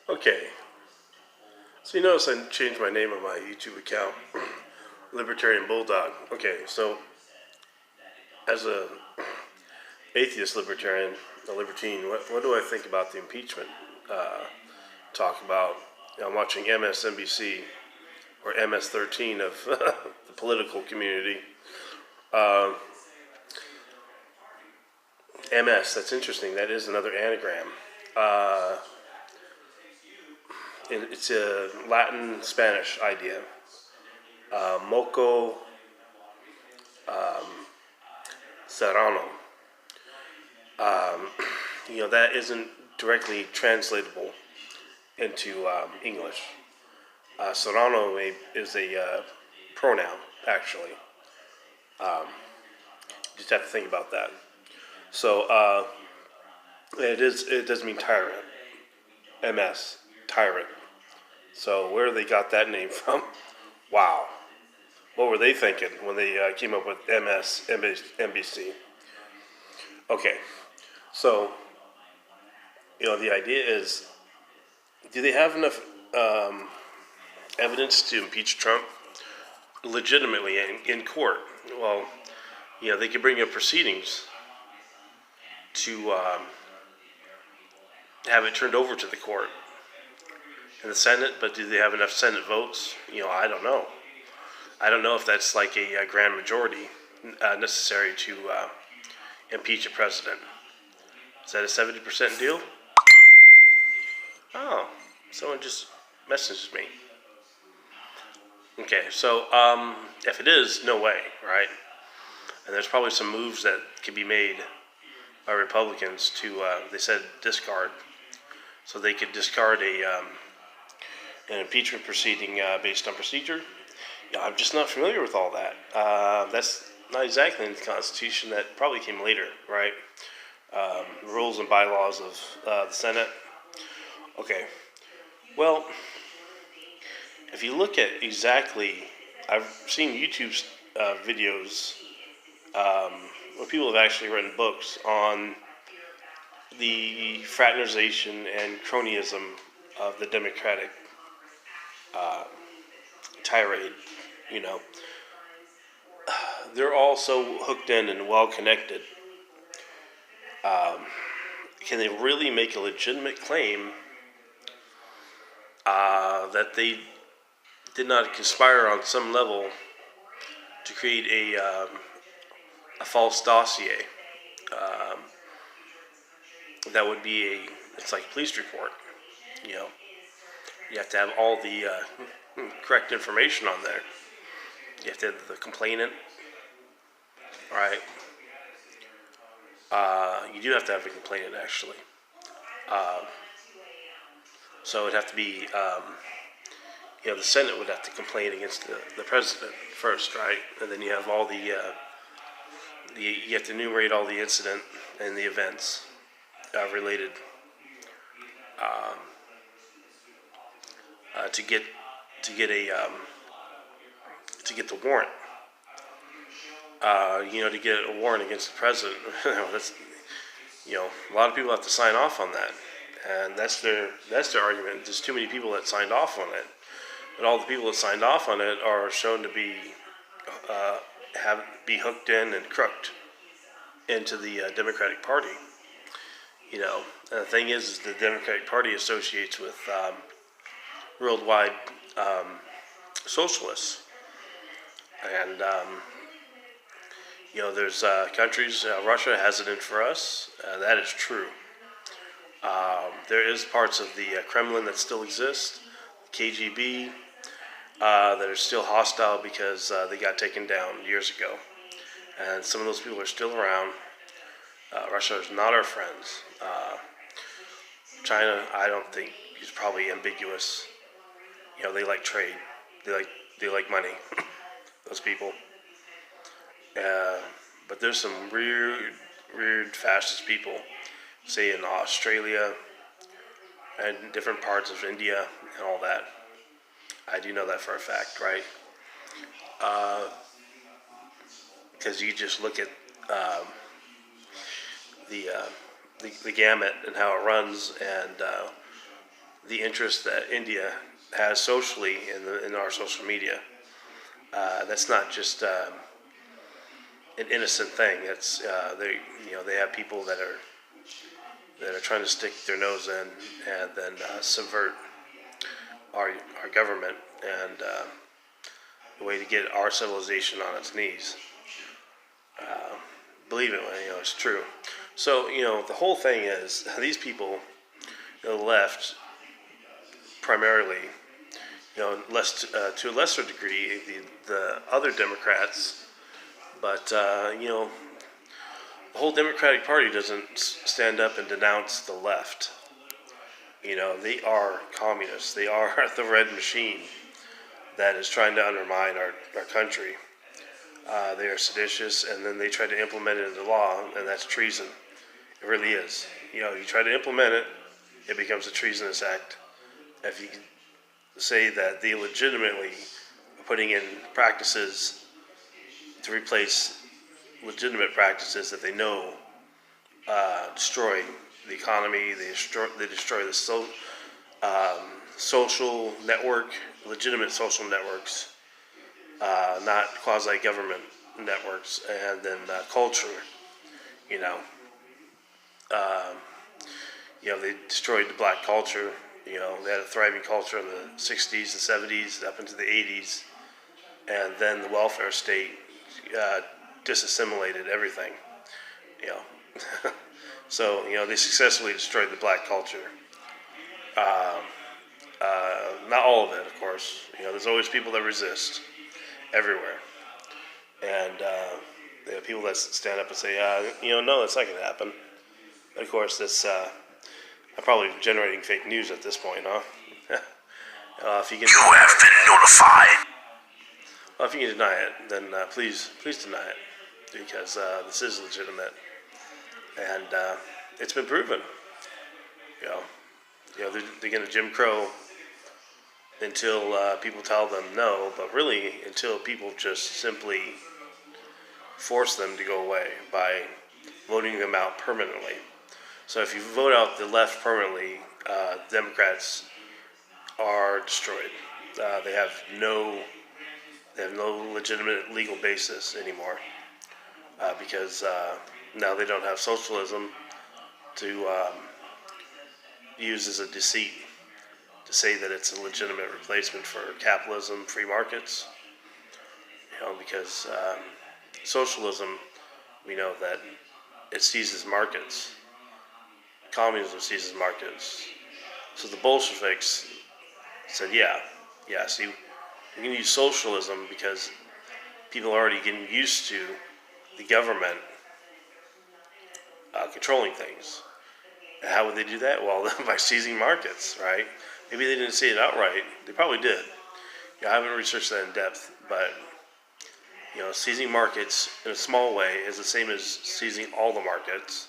Okay, so you notice I changed my name on my YouTube account, Libertarian Bulldog. Okay, so as a atheist libertarian, a libertine, what do I think about the impeachment talk about? I'm watching MSNBC or MS-13 of the political community. MS, that's interesting. That is another anagram. Uh, it's a Latin Spanish idea. Moco Serrano. That isn't directly translatable into English. Serrano is a pronoun, actually. Just have to think about that. So it does mean tyrant. MS, tyrant. So where they got that name from? Wow. What were they thinking when they came up with MSNBC? Okay, so the idea is, do they have enough evidence to impeach Trump legitimately in court? Well, they could bring up proceedings to have it turned over to the court and the Senate, but do they have enough Senate votes? I don't know. I don't know if that's like a grand majority necessary to impeach a president. Is that a 70% deal? Oh, someone just messaged me. Okay, so if it is, no way, right? And there's probably some moves that could be made by Republicans to, they said, discard. So they could discard an impeachment proceeding based on procedure. I'm just not familiar with all that. That's not exactly in the Constitution. That probably came later, right? Rules and bylaws of the Senate. Okay. Well, if you look at exactly, I've seen YouTube videos where people have actually written books on the fraternization and cronyism of the Democratic tirade. They're all so hooked in and well connected. Can they really make a legitimate claim that they did not conspire on some level to create a false dossier? That would be it's like a police report. You have to have all the correct information on there. You have to have the complainant, right? You do have to have a complainant, actually. So it'd have to be, the Senate would have to complain against the president first, right? And then you have all you have to enumerate all the incident and the events related to get the warrant. To get a warrant against the president. That's a lot of people have to sign off on that, and that's their argument. There's too many people that signed off on it, but all the people that signed off on it are shown to be hooked in and crooked into the Democratic Party. And the thing is the Democratic Party associates with worldwide socialists, and there's countries. Russia has it in for us. That is true. There is parts of the Kremlin that still exist, KGB, that are still hostile because they got taken down years ago. And some of those people are still around. Russia is not our friends. China, I don't think, is probably ambiguous. They like trade. They like money. Those people. But there's some weird fascist people, say in Australia and different parts of India and all that. I do know that for a fact, right? Because you just look at the gamut and how it runs, and the interest that India has socially in our social media. That's not just an innocent thing. It's they have people that are trying to stick their nose in and then subvert our government and the way to get our civilization on its knees. Believe it, it's true. So the whole thing is these people, the left, primarily, to a lesser degree, the other Democrats, but the whole Democratic Party doesn't stand up and denounce the left. They are communists. They are the red machine that is trying to undermine our country. They are seditious, and then they try to implement it into law, and that's treason. It really is. You try to implement it, it becomes a treasonous act. If you say that they legitimately are putting in practices to replace legitimate practices that they know destroy the economy, they destroy the social network, legitimate social networks, not quasi-government networks, and then culture. They destroyed the black culture. They had a thriving culture in the 60s, the 70s, up into the 80s, and then the welfare state disassimilated everything. So they successfully destroyed the black culture. Not all of it, of course. There's always people that resist everywhere, and there are people that stand up and say, no, that's not going to happen. But of course, this I'm probably generating fake news at this point, huh? If you can, you have been notified. Well, if you can deny it, then please deny it, because this is legitimate, and it's been proven. They're going to Jim Crow until people tell them no, but really until people just simply force them to go away by voting them out permanently. So if you vote out the left permanently, Democrats are destroyed. They have no legitimate legal basis anymore, because now they don't have socialism to use as a deceit to say that it's a legitimate replacement for capitalism, free markets. Because socialism, we know that it seizes markets. Communism seizes markets. So the Bolsheviks said, see, we can use socialism because people are already getting used to the government controlling things. And how would they do that? Well, by seizing markets, right? Maybe they didn't say it outright. They probably did. I haven't researched that in depth, but seizing markets in a small way is the same as seizing all the markets.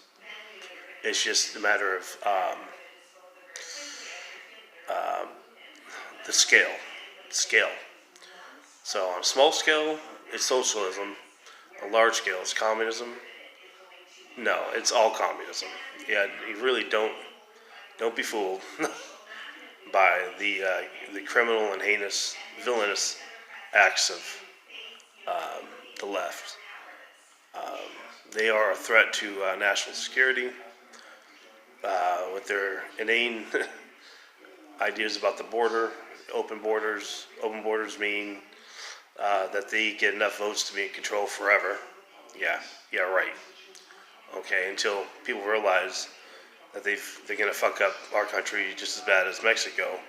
It's just a matter of the scale. So on a small scale, it's socialism. On a large scale, it's communism. No, it's all communism. Yeah, you really don't be fooled by the criminal and heinous, villainous acts of the left. They are a threat to national security with their inane ideas about the border. Open borders mean that they get enough votes to be in control forever. Yeah, right. Okay, until people realize that they're going to fuck up our country just as bad as Mexico.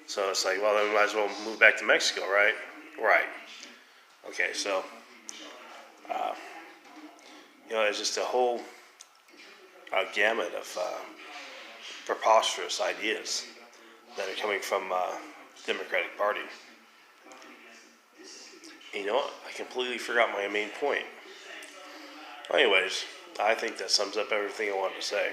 So it's like, well, then we might as well move back to Mexico, right? Right. Okay, so, it's just a whole gamut of preposterous ideas that are coming from the Democratic Party. You know what? I completely forgot my main point. Anyways, I think that sums up everything I wanted to say.